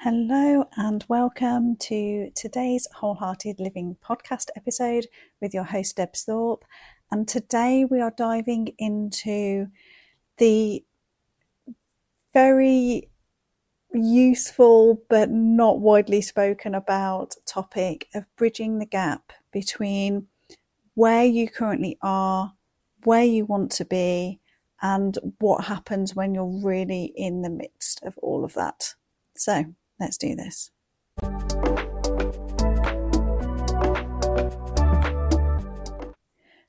Hello and welcome to today's WholeHearted Living podcast episode with your host Deb Thorpe. And today we are diving into the very useful but not widely spoken about topic of bridging the gap between where you currently are, where you want to be, and what happens when you're really in the midst of all of that. So let's do this.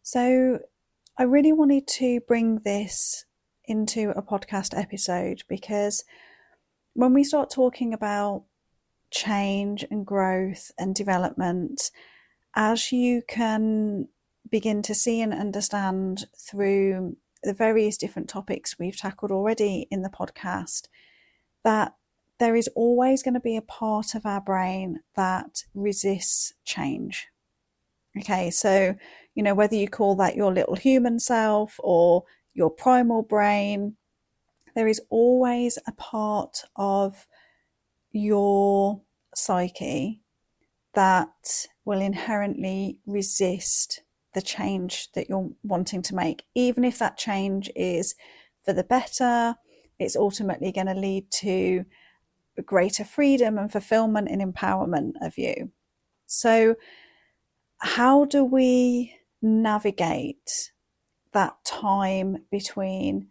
So I really wanted to bring this into a podcast episode because when we start talking about change and growth and development, as you can begin to see and understand through the various different topics we've tackled already in the podcast, that there is always going to be a part of our brain that resists change. Okay, so, whether you call that your little human self or your primal brain, there is always a part of your psyche that will inherently resist the change that you're wanting to make. Even if that change is for the better, it's ultimately going to lead to greater freedom and fulfillment and empowerment of you. So how do we navigate that time between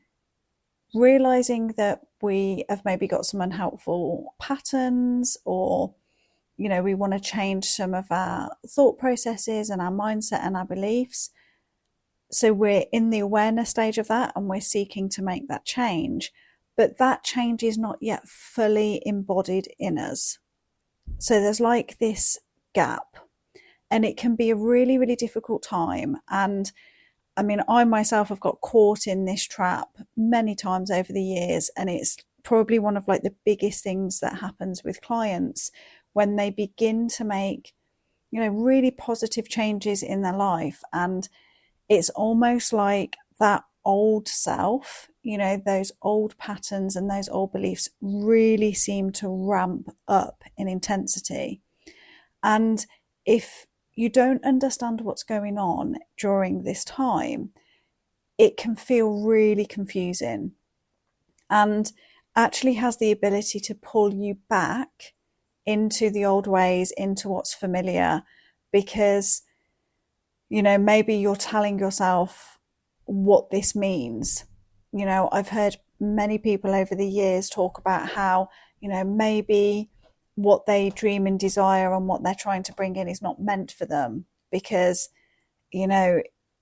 realizing that we have maybe got some unhelpful patterns, or we want to change some of our thought processes and our mindset and our beliefs? So we're in the awareness stage of that and we're seeking to make that change, but that change is not yet fully embodied in us. So there's like this gap, and it can be a really, really difficult time. And I mean, I myself have got caught in this trap many times over the years, and it's probably one of like the biggest things that happens with clients when they begin to make, really positive changes in their life. And it's almost like that old self, those old patterns and those old beliefs really seem to ramp up in intensity. And if you don't understand what's going on during this time, it can feel really confusing and actually has the ability to pull you back into the old ways, into what's familiar, because, maybe you're telling yourself what this means. I've heard many people over the years talk about how, maybe what they dream and desire and what they're trying to bring in is not meant for them because,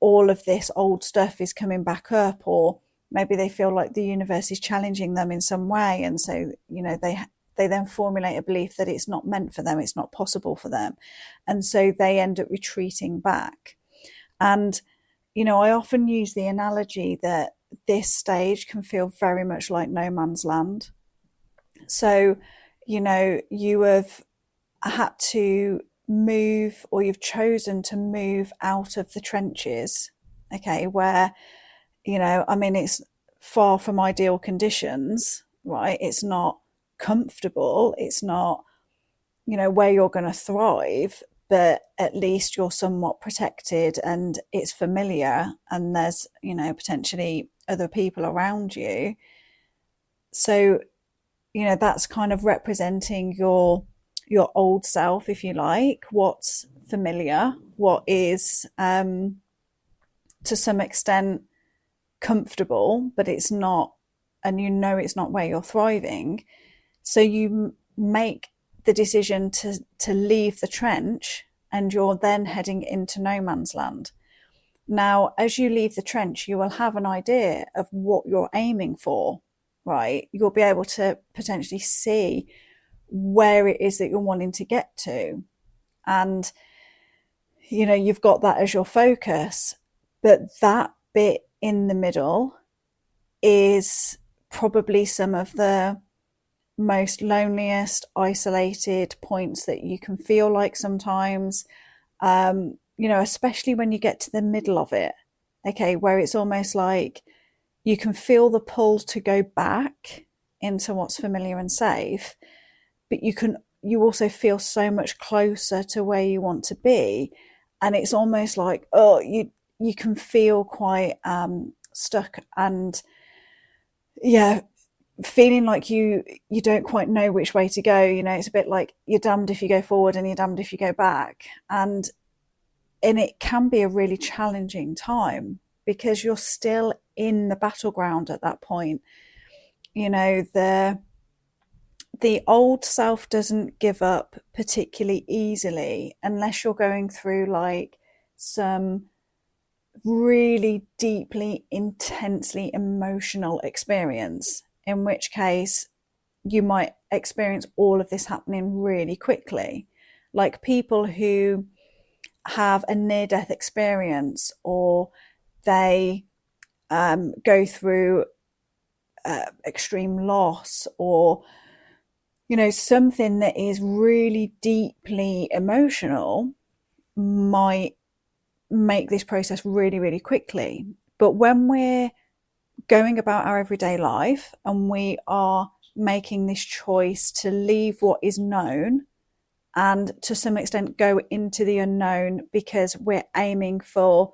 all of this old stuff is coming back up, or maybe they feel like the universe is challenging them in some way. And so, they then formulate a belief that it's not meant for them, it's not possible for them. And so they end up retreating back. And, I often use the analogy that this stage can feel very much like no man's land. So, you have had to move, or you've chosen to move out of the trenches, okay, where, it's far from ideal conditions, right? It's not comfortable. It's not, where you're going to thrive, but at least you're somewhat protected and it's familiar and there's, potentially other people around you. So, that's kind of representing your old self, if you like, what's familiar, what is to some extent comfortable, but it's not, and it's not where you're thriving. So you make the decision to leave the trench, and you're then heading into no man's land. Now, as you leave the trench, you will have an idea of what you're aiming for, right? You'll be able to potentially see where it is that you're wanting to get to. And, you've got that as your focus, but that bit in the middle is probably some of the most loneliest, isolated points that you can feel like sometimes, especially when you get to the middle of it, okay, where it's almost like you can feel the pull to go back into what's familiar and safe, but you also feel so much closer to where you want to be. And it's almost like, oh, you can feel quite stuck, and yeah, feeling like you don't quite know which way to go. It's a bit like you're damned if you go forward and you're damned if you go back. And it can be a really challenging time because you're still in the battleground at that point. The old self doesn't give up particularly easily unless you're going through like some really deeply, intensely emotional experience, in which case you might experience all of this happening really quickly. Like people who have a near-death experience, or they go through extreme loss, or something that is really deeply emotional, might make this process really, really quickly. But when we're going about our everyday life and we are making this choice to leave what is known and to some extent go into the unknown because we're aiming for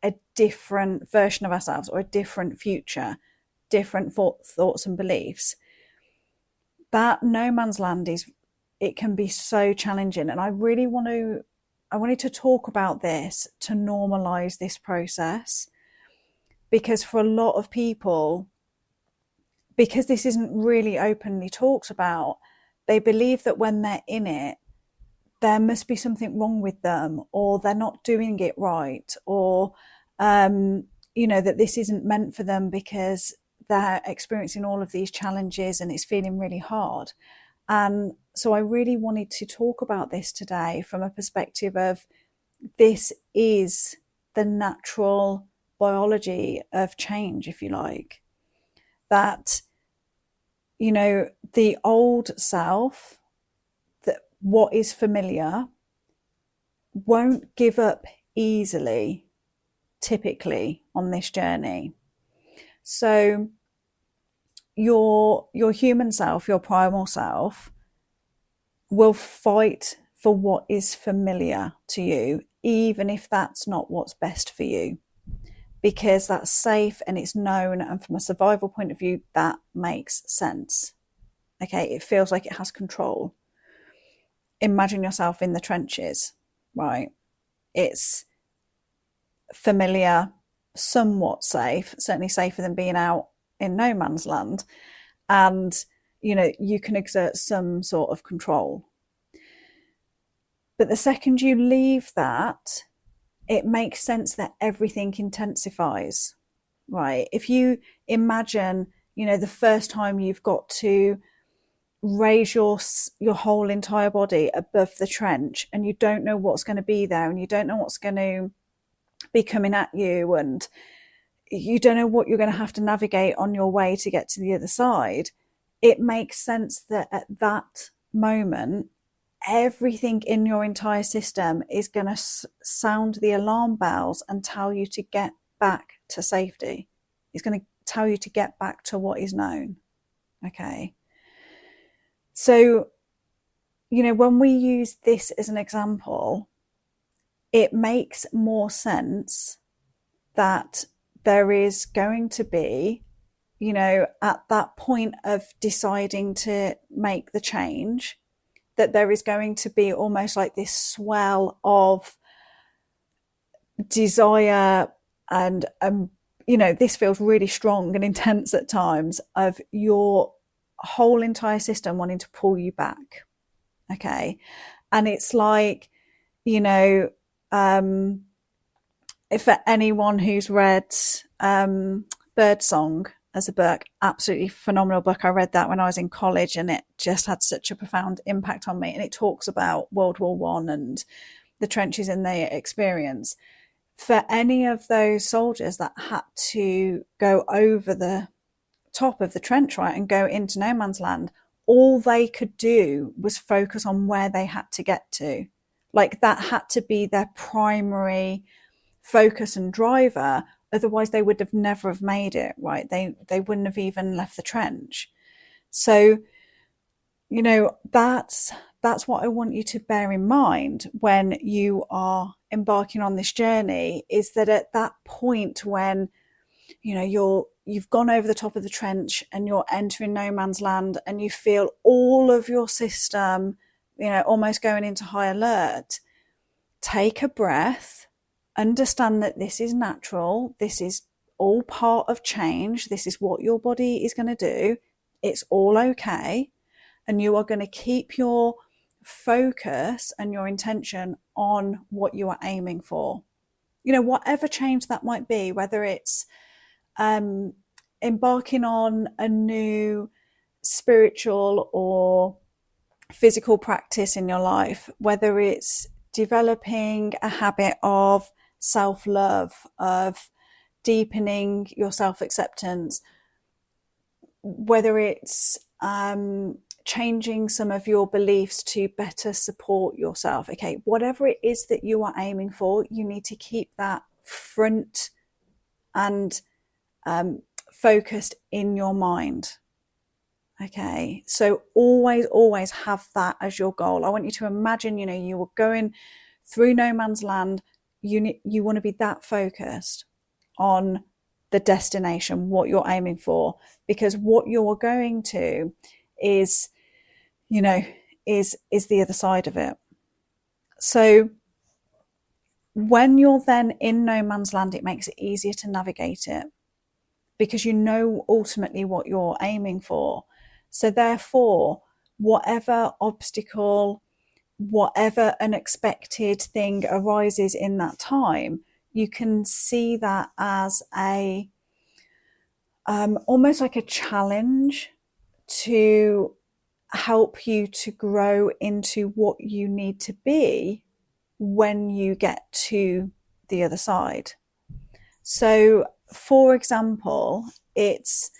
a different version of ourselves or a different future, different thoughts and beliefs, that no man's land it can be so challenging. And I wanted to talk about this to normalize this process, because for a lot of people, because this isn't really openly talked about, they believe that when they're in it, there must be something wrong with them, or they're not doing it right, or that this isn't meant for them because they're experiencing all of these challenges and it's feeling really hard. And so I really wanted to talk about this today from a perspective of, this is the natural biology of change, if you like. That, the old self, that what is familiar, won't give up easily, typically, on this journey. So your human self, your primal self, will fight for what is familiar to you, even if that's not what's best for you, because that's safe and it's known, and from a survival point of view, that makes sense. Okay, it feels like it has control. Imagine yourself in the trenches, right? It's familiar, somewhat safe, certainly safer than being out in no man's land, and you can exert some sort of control. But the second you leave that, it makes sense that everything intensifies, right? If you imagine, the first time you've got to raise your whole entire body above the trench, and you don't know what's going to be there, and you don't know what's going to be coming at you, and you don't know what you're going to have to navigate on your way to get to the other side, it makes sense that at that moment, everything in your entire system is going to sound the alarm bells and tell you to get back to safety. It's going to tell you to get back to what is known. Okay. So, when we use this as an example, it makes more sense that there is going to be, at that point of deciding to make the change, that there is going to be almost like this swell of desire, and this feels really strong and intense at times, of your whole entire system wanting to pull you back. Okay. And it's like, if for anyone who's read Birdsong as a book, absolutely phenomenal book. I read that when I was in college, and it just had such a profound impact on me. And it talks about World War I and the trenches in their experience. For any of those soldiers that had to go over the top of the trench, right, and go into no man's land, all they could do was focus on where they had to get to. Like, that had to be their primary focus and driver. Otherwise, they would have never have made it, right? They wouldn't have even left the trench. So that's what I want you to bear in mind when you are embarking on this journey, is that at that point when you've gone over the top of the trench and you're entering no man's land and you feel all of your system almost going into high alert, take a breath, understand that this is natural, this is all part of change, this is what your body is going to do, it's all okay, and you are going to keep your focus and your intention on what you are aiming for. Whatever change that might be, whether it's embarking on a new spiritual or physical practice in your life, whether it's developing a habit of self-love, of deepening your self-acceptance, whether it's changing some of your beliefs to better support yourself. Okay, whatever it is that you are aiming for, you need to keep that front and focused in your mind. Okay, so always have that as your goal. I want you to imagine, you were going through no man's land. You want to be that focused on the destination, what you're aiming for, because what you're going to is the other side of it. So when you're then in no man's land, it makes it easier to navigate it because you know ultimately what you're aiming for. So therefore, whatever obstacle, whatever unexpected thing arises in that time, you can see that as a almost like a challenge to help you to grow into what you need to be when you get to the other side. So, for example, it's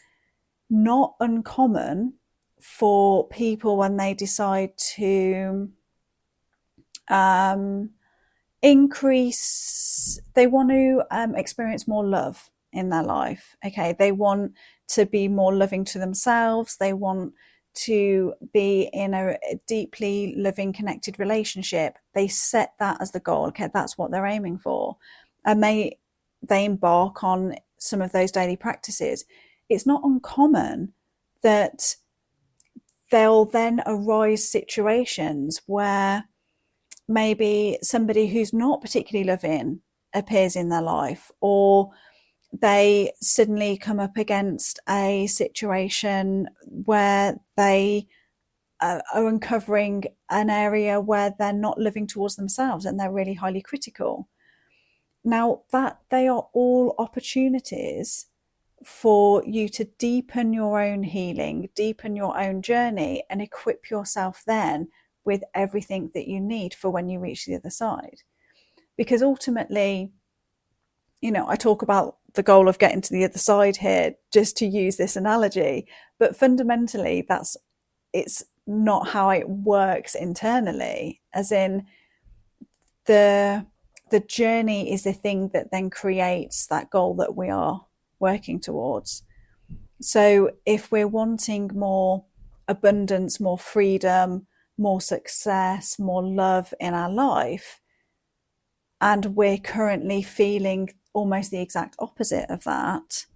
not uncommon for people when they decide to they want to experience more love in their life. Okay, they want to be more loving to themselves. They want to be in a deeply loving, connected relationship. They set that as the goal. Okay, that's what they're aiming for, and they embark on some of those daily practices. It's not uncommon that there'll then arise situations where maybe somebody who's not particularly loving appears in their life, or they suddenly come up against a situation where they are uncovering an area where they're not living towards themselves and they're really highly critical. Now, that they are all opportunities for you to deepen your own healing, deepen your own journey, and equip yourself then with everything that you need for when you reach the other side. Because ultimately, I talk about the goal of getting to the other side here, just to use this analogy, but fundamentally it's not how it works internally, as in the journey is the thing that then creates that goal that we are working towards. So if we're wanting more abundance, more freedom, more success, more love in our life, and we're currently feeling almost the exact opposite of that,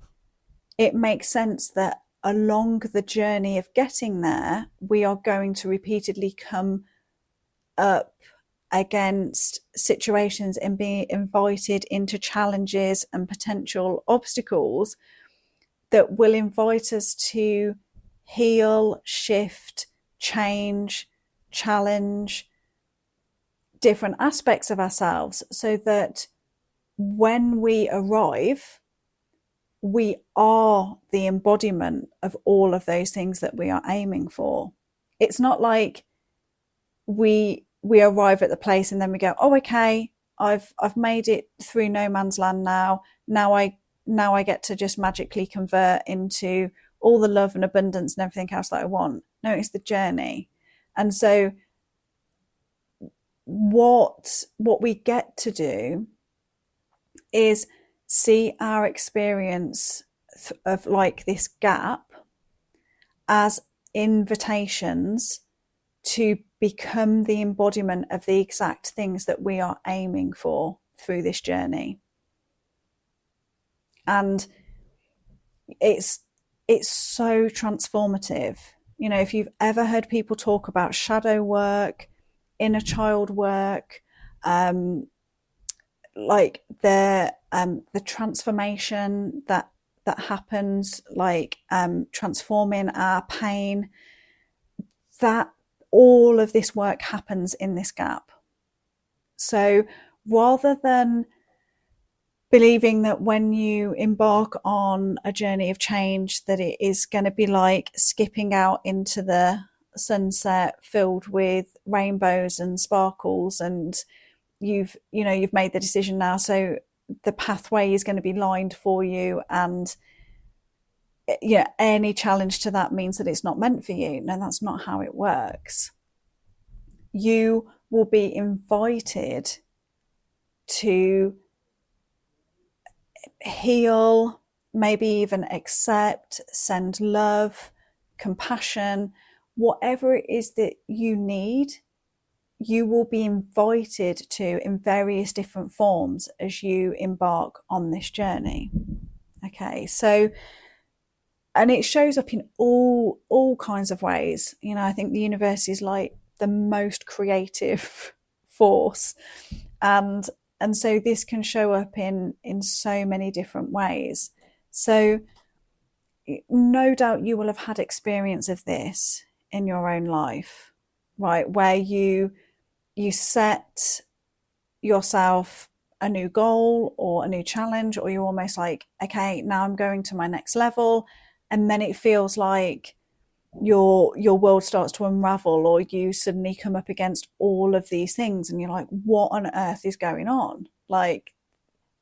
it makes sense that along the journey of getting there, we are going to repeatedly come up against situations and be invited into challenges and potential obstacles that will invite us to heal, shift, change, challenge different aspects of ourselves, so that when we arrive, we are the embodiment of all of those things that we are aiming for. It's not like we arrive at the place and then we go, oh, okay, I've made it through no man's land now. Now I get to just magically convert into all the love and abundance and everything else that I want. No, it's the journey. And so what we get to do is see our experience of like this gap as invitations to become the embodiment of the exact things that we are aiming for through this journey. And it's so transformative. You know, if you've ever heard people talk about shadow work, inner child work, like the transformation that happens, like transforming our pain, that all of this work happens in this gap. So rather than believing that when you embark on a journey of change that it is going to be like skipping out into the sunset filled with rainbows and sparkles, and you've made the decision now, so the pathway is going to be lined for you, and any challenge to that means that it's not meant for you. No, that's not how it works. You will be invited to heal, maybe even accept, send love, compassion, whatever it is that you need. You will be invited to in various different forms as you embark on this journey. Okay, so, and it shows up in all kinds of ways. You know, I think the universe is like the most creative force, and so this can show up in so many different ways. So no doubt you will have had experience of this in your own life, right? Where you set yourself a new goal or a new challenge, or you're almost like, okay, now I'm going to my next level. And then it feels like your world starts to unravel, or you suddenly come up against all of these things and you're like, what on earth is going on? Like,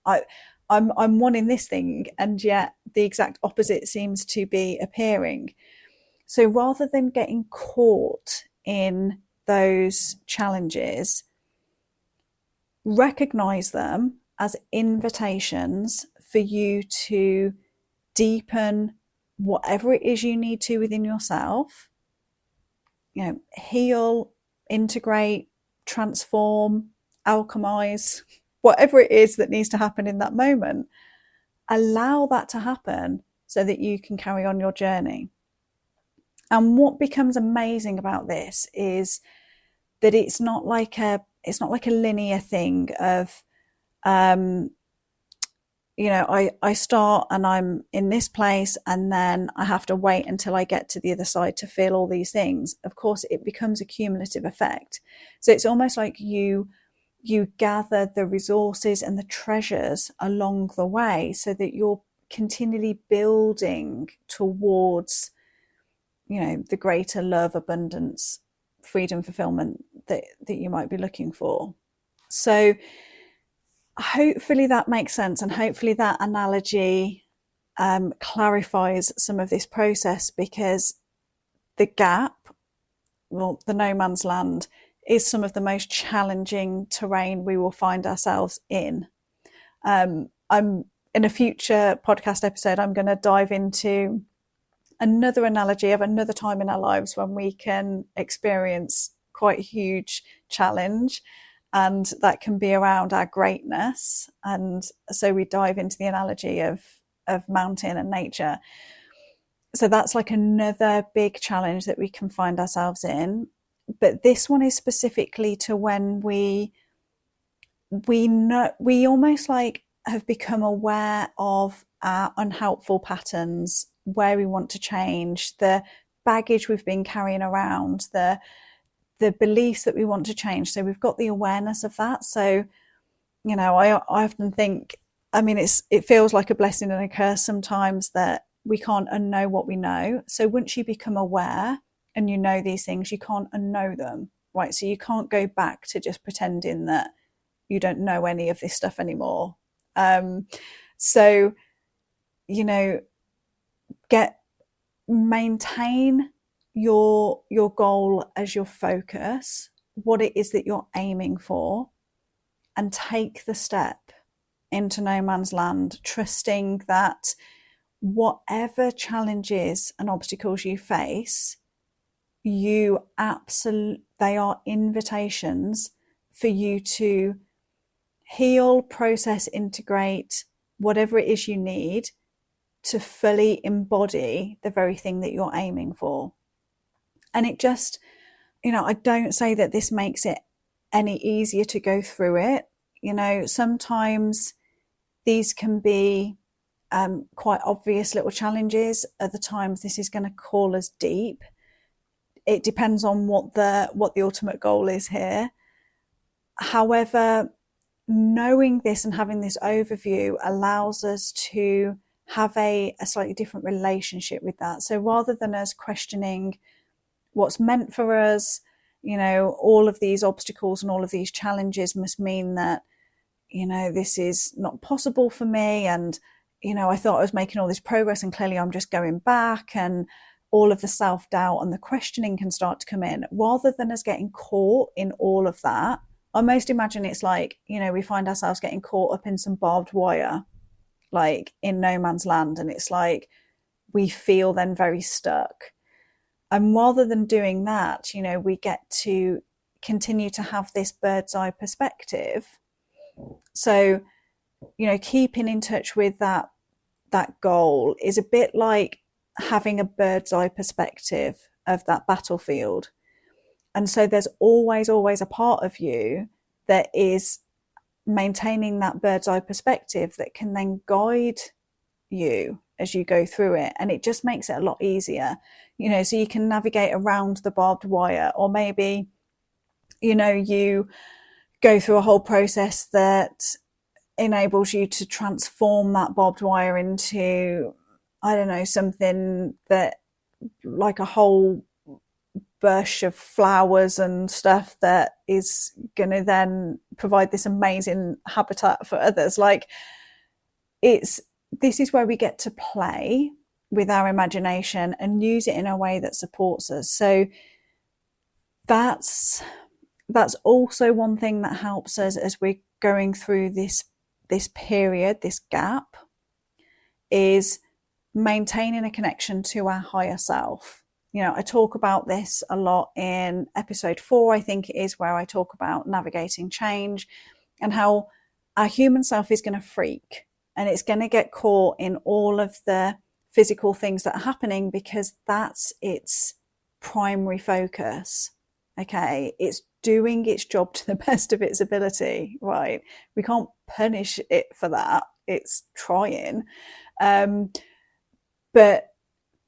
I'm wanting this thing, and yet the exact opposite seems to be appearing. So rather than getting caught in those challenges, recognize them as invitations for you to deepen whatever it is you need to within yourself. You know, heal, integrate, transform, alchemize, whatever it is that needs to happen in that moment. Allow that to happen so that you can carry on your journey. And what becomes amazing about this is that it's not like a linear thing of I start and I'm in this place, and then I have to wait until I get to the other side to feel all these things. Of course, it becomes a cumulative effect. So it's almost like you gather the resources and the treasures along the way, so that you're continually building towards, the greater love, abundance, freedom, fulfillment that you might be looking for. So hopefully that makes sense, and hopefully that analogy clarifies some of this process, because the gap, well, the no man's land, is some of the most challenging terrain we will find ourselves in. I'm in a future podcast episode, I'm going to dive into another analogy of another time in our lives when we can experience quite a huge challenge, and that can be around our greatness. And so we dive into the analogy of mountain and nature. So that's like another big challenge that we can find ourselves in. But this one is specifically to when we almost like have become aware of our unhelpful patterns, where we want to change, the baggage we've been carrying around, the beliefs that we want to change. So we've got the awareness of that. So, I often think, it feels like a blessing and a curse sometimes that we can't unknow what we know. So once you become aware and you know these things, you can't unknow them, right? So you can't go back to just pretending that you don't know any of this stuff anymore. So, maintain your goal as your focus, what it is that you're aiming for, and take the step into no man's land, trusting that whatever challenges and obstacles you face, they are invitations for you to heal, process, integrate whatever it is you need to fully embody the very thing that you're aiming for. And it just, I don't say that this makes it any easier to go through it. Sometimes these can be quite obvious little challenges. Other times this is going to call us deep. It depends on what the ultimate goal is here. However, knowing this and having this overview allows us to have a slightly different relationship with that. So rather than us questioning what's meant for us, all of these obstacles and all of these challenges must mean that, this is not possible for me. And, I thought I was making all this progress and clearly I'm just going back, and all of the self-doubt and the questioning can start to come in. Rather than us getting caught in all of that, I most imagine it's like, we find ourselves getting caught up in some barbed wire, like in no man's land. And it's like, we feel then very stuck. And rather than doing that, we get to continue to have this bird's eye perspective. So, keeping in touch with that goal is a bit like having a bird's eye perspective of that battlefield. And so there's always a part of you that is maintaining that bird's eye perspective that can then guide you as you go through it. And it just makes it a lot easier, so you can navigate around the barbed wire, or maybe, you go through a whole process that enables you to transform that barbed wire into, I don't know, something that, like a whole bush of flowers and stuff that is going to then provide this amazing habitat for others. Like, this is where we get to play with our imagination and use it in a way that supports us. So that's also one thing that helps us as we're going through this period, this gap, is maintaining a connection to our higher self. I talk about this a lot in episode 4, I think it is, where I talk about navigating change and how our human self is going to freak, and it's going to get caught in all of the physical things that are happening because that's its primary focus. Okay, it's doing its job to the best of its ability, right? We can't punish it for that. It's trying. But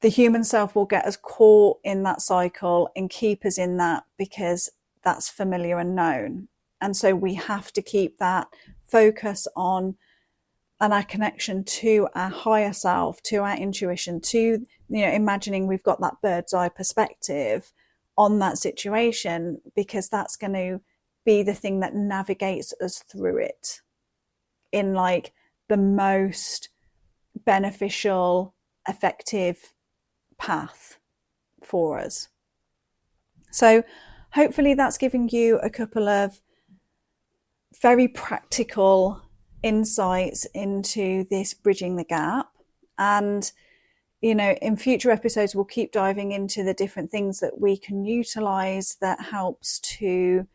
the human self will get us caught in that cycle and keep us in that because that's familiar and known. And so we have to keep that focus on and our connection to our higher self, to our intuition, to, imagining we've got that bird's eye perspective on that situation, because that's going to be the thing that navigates us through it in like the most beneficial, effective path for us. So hopefully that's giving you a couple of very practical insights into this bridging the gap. And in future episodes we'll keep diving into the different things that we can utilize that helps to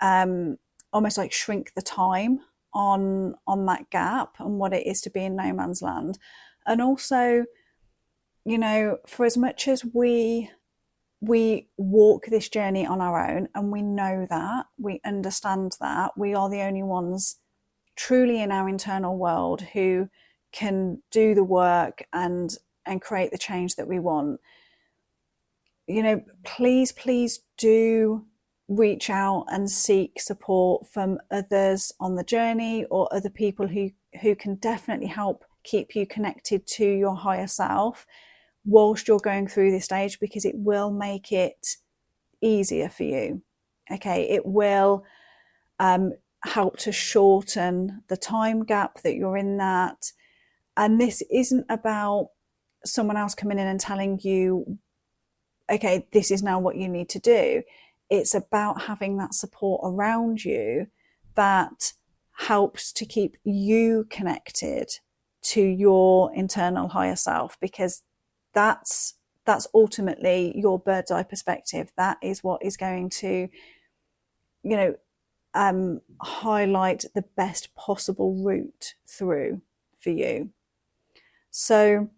almost like shrink the time on that gap and what it is to be in no man's land. And also, for as much as we walk this journey on our own, and we know that, we understand that we are the only ones truly in our internal world who can do the work and create the change that we want. Please do reach out and seek support from others on the journey, or other people who can definitely help keep you connected to your higher self whilst you're going through this stage, because it will make it easier for you. Okay, it will help to shorten the time gap that you're in that. And this isn't about someone else coming in and telling you, okay, this is now what you need to do. It's about having that support around you that helps to keep you connected to your internal higher self, because that's that's ultimately your bird's eye perspective. That is what is going to, highlight the best possible route through for you. So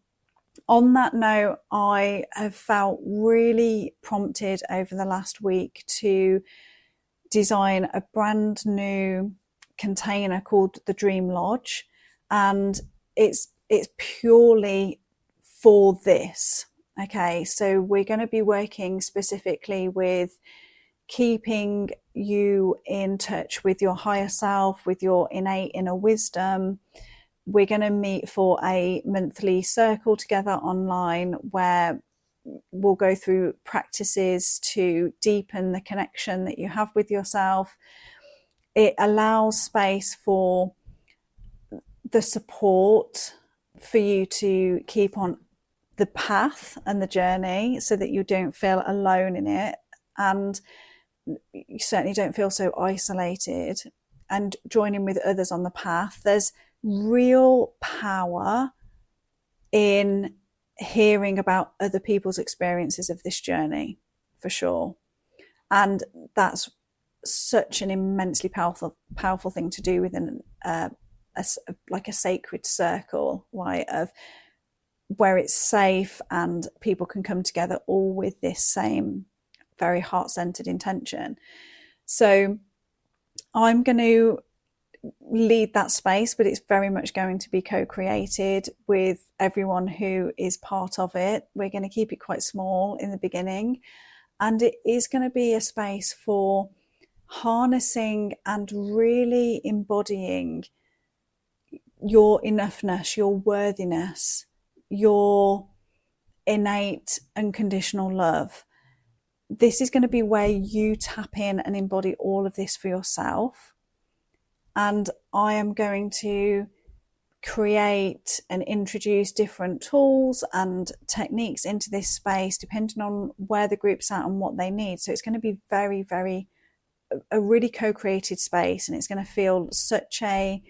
on that note, I have felt really prompted over the last week to design a brand new container called the Dream Lodge, and it's purely for this. Okay, so we're going to be working specifically with keeping you in touch with your higher self, with your innate inner wisdom. We're going to meet for a monthly circle together online where we'll go through practices to deepen the connection that you have with yourself. It allows space for the support for you to keep on the path and the journey so that you don't feel alone in it, and you certainly don't feel so isolated, and joining with others on the path. There's real power in hearing about other people's experiences of this journey, for sure. And that's such an immensely powerful thing to do within like a sacred circle, right, of where it's safe and people can come together all with this same very heart-centered intention. So I'm going to lead that space, but it's very much going to be co-created with everyone who is part of it. We're going to keep it quite small in the beginning, and it is going to be a space for harnessing and really embodying your enoughness, your worthiness, your innate unconditional love. This is going to be where you tap in and embody all of this for yourself. And I am going to create and introduce different tools and techniques into this space depending on where the group's at and what they need. So it's going to be very, very a really co-created space, and it's going to feel such a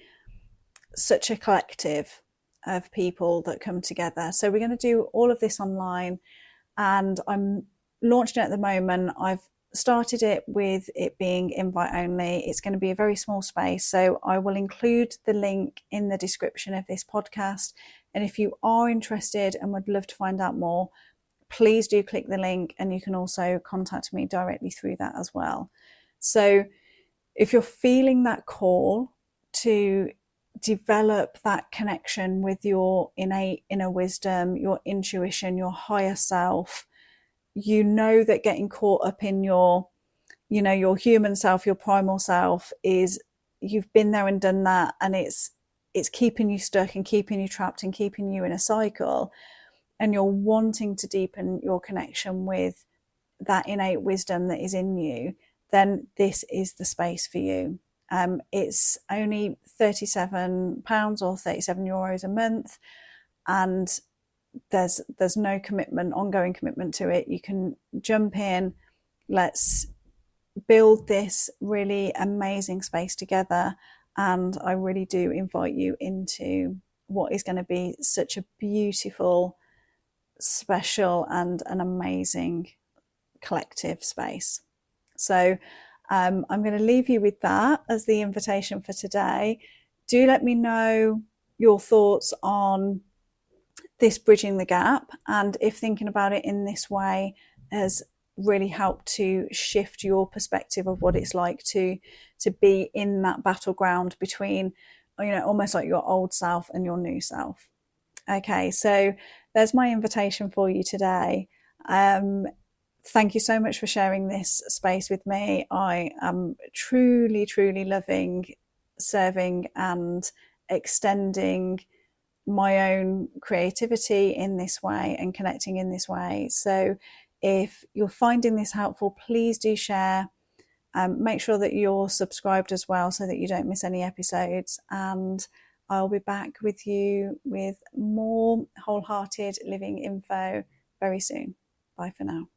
collective of people that come together. So we're going to do all of this online, and I'm launching it at the moment. I've started it with it being invite only. It's going to be a very small space, so I will include the link in the description of this podcast. And if you are interested and would love to find out more, please do click the link, and you can also contact me directly through that as well. So if you're feeling that call to develop that connection with your innate inner wisdom, your intuition, your higher self, you know that getting caught up in your human self, your primal self, is you've been there and done that, and it's keeping you stuck and keeping you trapped and keeping you in a cycle, and you're wanting to deepen your connection with that innate wisdom that is in you, then this is the space for you. It's only £37 or €37 a month, and there's no ongoing commitment to it. You can jump in. Let's build this really amazing space together, and I really do invite you into what is going to be such a beautiful, special, and an amazing collective space. So I'm going to leave you with that as the invitation for today. Do let me know your thoughts on this bridging the gap, and if thinking about it in this way has really helped to shift your perspective of what it's like to be in that battleground between, almost like your old self and your new self. Okay, so there's my invitation for you today. Thank you so much for sharing this space with me. I am truly, truly loving serving and extending my own creativity in this way and connecting in this way. So if you're finding this helpful, please do share. Make sure that you're subscribed as well so that you don't miss any episodes. And I'll be back with you with more wholehearted living info very soon. Bye for now.